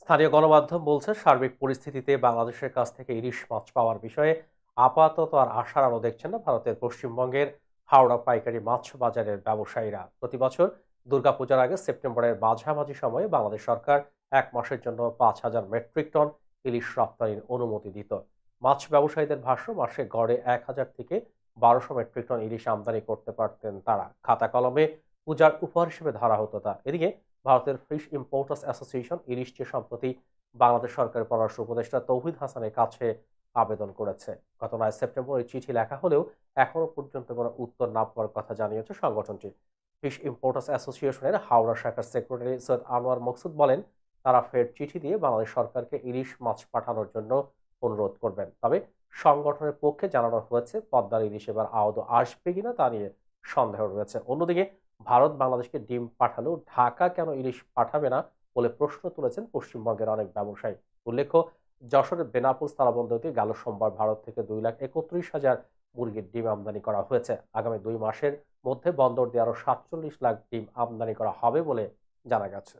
স্থানীয় গণমাধ্যম বলছে, সার্বিক পরিস্থিতিতে বাংলাদেশের কাছ থেকে ইলিশ মাছ পাওয়ার বিষয়ে আপাতত আর আশার আলো দেখছেন না ভারতের পশ্চিমবঙ্গের হাওড়া পাইকারি মাছ বাজারের ব্যবসায়ীরা। প্রতি বছর দুর্গাপূজার আগে সেপ্টেম্বরের মাঝামাঝি সময়ে বাংলাদেশ সরকার 1 মাসের জন্য 5,000 মেট্রিক টন ইলিশ রপ্তানির অনুমতি দিত। মাছ ব্যবসায়ীদের ভাষ্য, মাসে গড়ে 1,000 থেকে 1,200 মেট্রিক টন ইলিশ আমদানি করতে পারতেন তারা। খাতা কলমে পূজার উপহার হিসেবে ধরা হতো তা। এদিকে ভারতের ফিশ ইম্পোর্টার্স অ্যাসোসিয়েশন ইলিশ নিয়ে সম্প্রতি বাংলাদেশ সরকারের পররাষ্ট্র উপদেষ্টা তৌহিদ হাসানের কাছে আবেদন করেছে। গত 9 সেপ্টেম্বর এই চিঠি লেখা হলেও এখনো পর্যন্ত কোনো উত্তর না পাওয়ার কথা জানিয়েছে সংগঠনটি। ফিশ ইম্পোর্টার্স অ্যাসোসিয়েশনের হাওড়া শাখার সেক্রেটারি সৈয়দ আনোয়ার মকসুদ বলেন, তারা ফের চিঠি দিয়ে বাংলাদেশ সরকারকে ইলিশ মাছ পাঠানোর জন্য অনুরোধ করবেন। তবে সংগঠনের পক্ষে জানানো হয়েছে, পদ্মার ইলিশ এবার আদৌ আসবে কিনা তা নিয়ে সন্দেহ রয়েছে। অন্যদিকে ভারত বাংলাদেশকে ডিম পাঠালেও ঢাকা কেন ইলিশ পাঠাবে না বলে প্রশ্ন তুলেছেন পশ্চিমবঙ্গের অনেক ব্যবসায়ী। উল্লেখ্য, যশোরের বেনাপোল স্থলবন্দরতে গেল সোমবার ভারত থেকে 2,31,000 মুরগির ডিম আমদানি করা হয়েছে। আগামী 2 মাসের মধ্যে বন্দর দিয়ে আরো 47 লাখ ডিম আমদানি করা হবে বলে জানা গেছে।